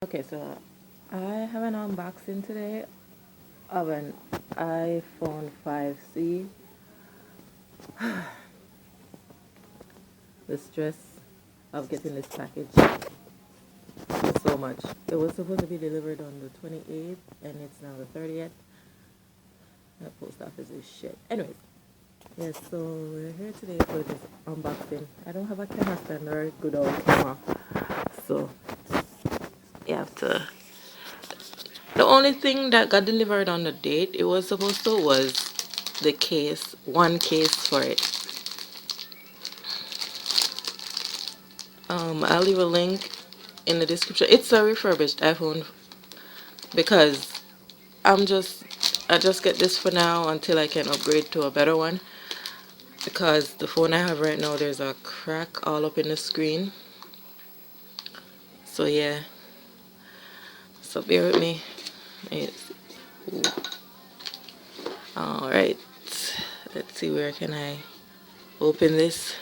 Okay, so I have an unboxing today of an iPhone 5C. The stress of getting this package is so much. It was supposed to be delivered on the 28th and it's now the 30th. That post office is shit. Anyways, yes, so we're here today for this unboxing. I don't have a camera stand or a good old camera, so you have to. The only thing that got delivered on the date it was supposed to was the case, one case for it. I'll leave a link in the description. It's a refurbished iPhone because I just get this for now until I can upgrade to a better one, because the phone I have right now there's a crack all up in the screen. So yeah, so bear with me. Alright, let's see, where can I open this?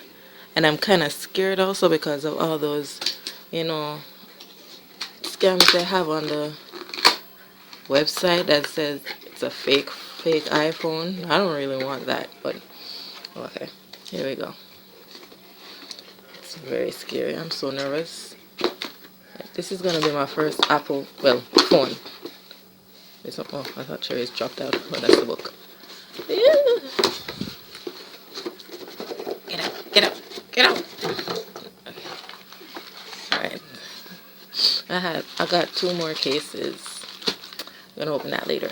And I'm kind of scared also because of all those, scams they have on the website that says it's a fake iPhone. I don't really want that, but okay, here we go. It's very scary. I'm so nervous. This is gonna be my first Apple, well, phone. Oh, I thought Cherry's dropped out. Oh, that's the book. Yeah. Get out, get out, get out. Okay. All right. I got two more cases. I'm gonna open that later.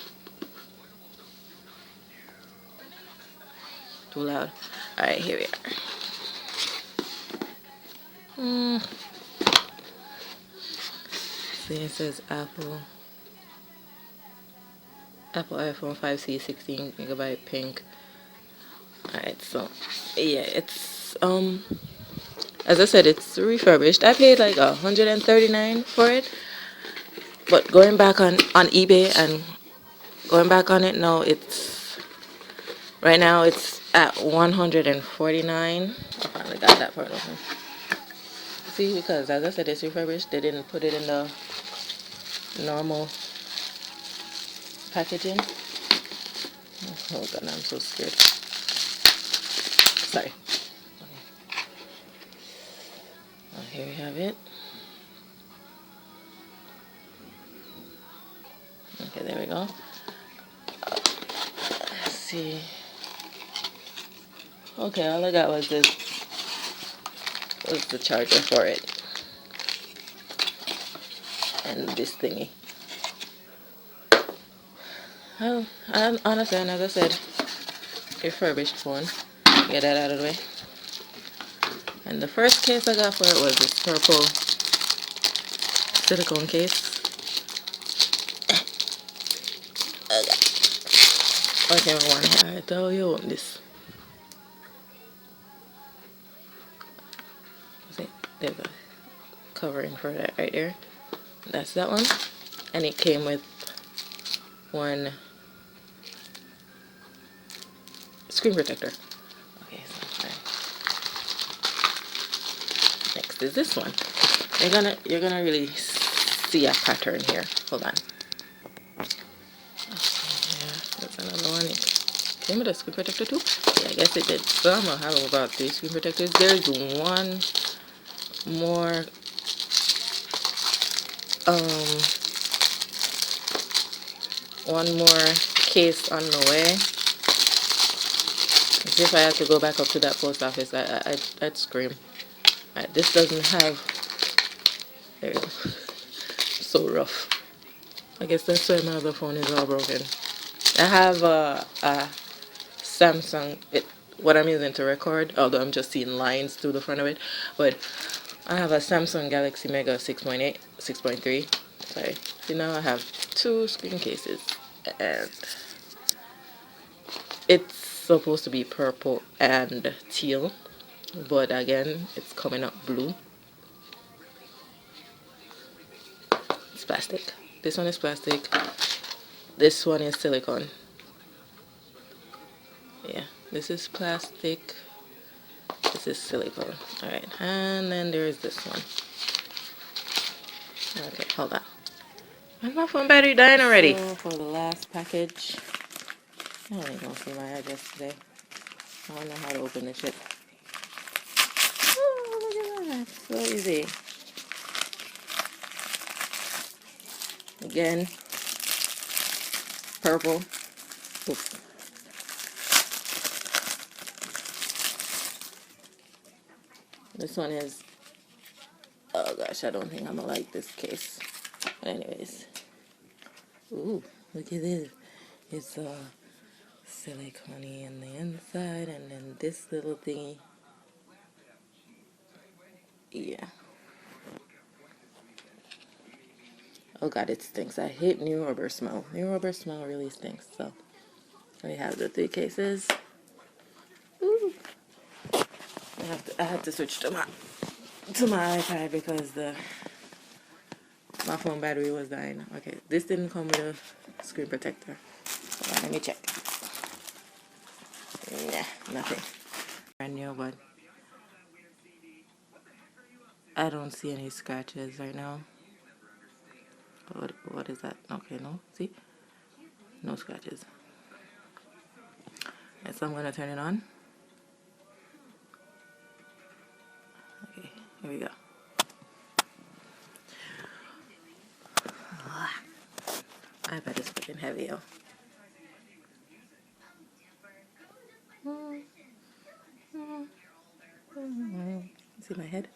Too loud. All right, here we are. See, it says Apple iPhone 5C 16GB pink. Alright, so yeah, it's as I said, it's refurbished. I paid like $139 for it, but going back on eBay and going back on it now, it's right now it's at $149. I finally got that part open. See, because as I said, it's refurbished. They didn't put it in the normal packaging. Oh god, I'm so scared. Sorry. Oh, here we have it. Okay, there we go. Let's see. Okay, all I got was the charger for it and this thingy. Oh, and honestly, and as I said, refurbished phone. Get that out of the way. And the first case I got for it was this purple silicone case. Okay, I want to tell you open this. See, there's a covering for that right there. That's that one. And it came with one screen protector. Okay, so next is this one. You're gonna really see a pattern here. Hold on. Yeah, that's another one. It came with a screen protector too. Yeah, I guess it did. So I'm gonna have about 3 screen protectors. There's more um one more case on the way. As if I had to go back up to that post office, I'd scream. Right, this doesn't have. There you go. So rough. I guess that's why my other phone is all broken. I have a Samsung. What I'm using to record, although I'm just seeing lines through the front of it, but I have a Samsung Galaxy Mega 6.8, 6.3. Sorry. See, now I have two screen cases, and it's supposed to be purple and teal, but again, it's coming up blue. It's plastic. This one is plastic. This one is silicone. Yeah, this is plastic. This is silicone. Alright, and then there's this one. Okay, hold on. Where's my phone battery dying already? So for the last package, I ain't gonna see my address today. I don't know how to open this shit. Oh, look at that. So easy. Again, purple. Oops. This one is, oh gosh, I don't think I'm gonna like this case. But anyways. Ooh, look at this. It's silicone in the inside, and then this little thingy. Yeah. Oh god, it stinks. I hate new rubber smell. New rubber smell really stinks. So we have the 3 cases. Ooh. I have to switch to my iPad because my phone battery was dying. Okay, this didn't come with a screen protector. Hold on, let me check. Nah, nothing. Brand new, but I don't see any scratches right now. What is that? Okay, no. See? No scratches. And so I'm going to turn it on. Okay, here we go. iPad is fucking heavy, yo. See my head?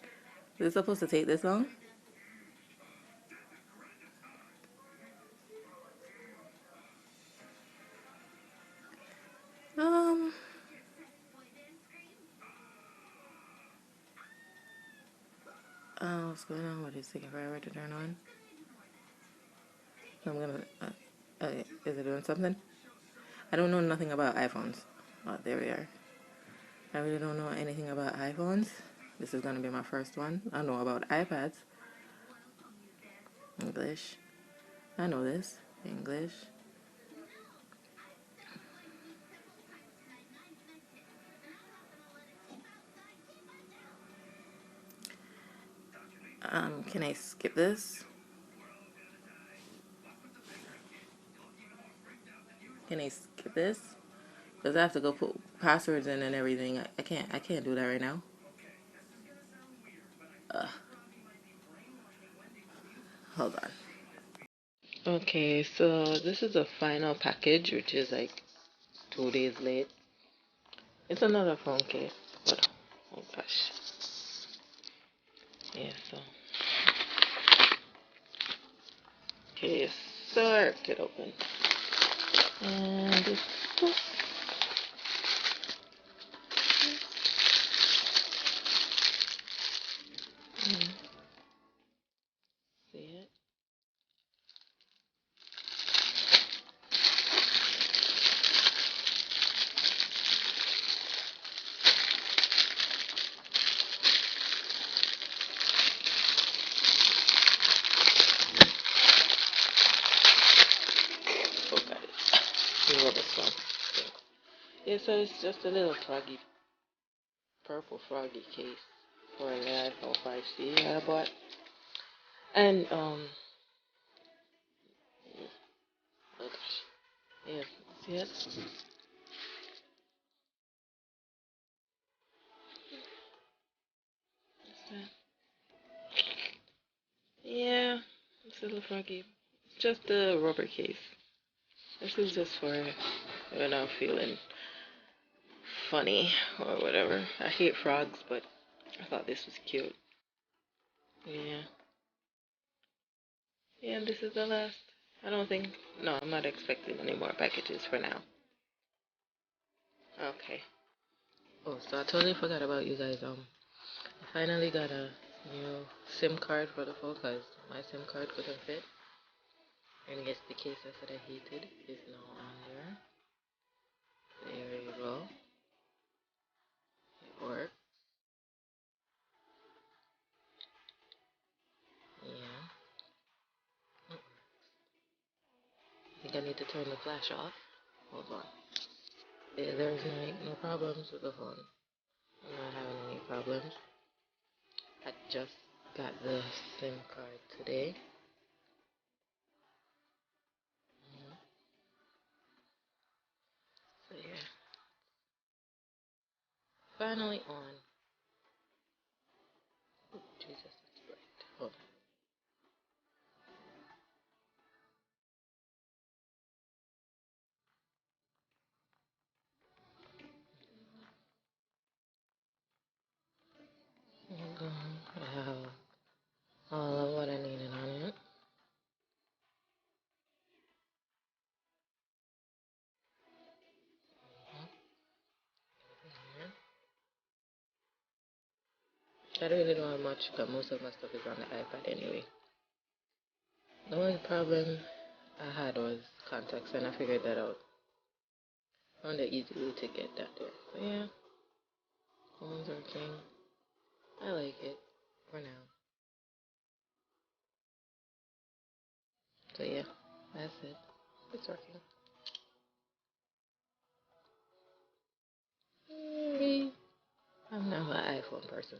Is it supposed to take this long? Um, what's going on? What is taking forever to turn on? I'm gonna, okay, is it doing something? I don't know nothing about iPhones. Oh, there we are. I really don't know anything about iPhones. This is gonna be my first one. I know about iPads. English. I know this. English. Can I skip this? Can I skip this? Because I have to go put passwords in and everything. I can't do that right now. Hold on. Okay, so this is the final package, which is like 2 days late. It's another phone case. But, oh gosh. Yeah, so. Okay, so I ripped it open. And it's. See it? Oh, got it. You rubber stamp. Yeah, so it's just a little froggy, purple froggy case for an iPhone 5C that I bought. And, oh gosh. Yeah, see it? Yeah, it's a little froggy. Just a rubber case. This is just for when I'm feeling funny or whatever. I hate frogs, but I thought this was cute. Yeah. Yeah, this is the last. I don't think. No, I'm not expecting any more packages for now. Okay. Oh, so I totally forgot about you guys. I finally got a new SIM card for the phone because my SIM card couldn't fit. And yes, the case I said I hated is now on there. There you go. It worked. Yeah. I think I need to turn the flash off. Hold on. Yeah, there's no problems with the phone. I'm not having any problems. I just got the SIM card today. So yeah, finally on. Oh, Jesus, it's bright. Hold on. I have all of what I needed on it. I really don't have much because most of my stuff is on the iPad anyway. The only problem I had was contacts, and I figured that out. Found an easy way to get that there. So yeah, phone's working. I like it for now. So yeah, that's it. It's working. Yay. I'm now an iPhone person.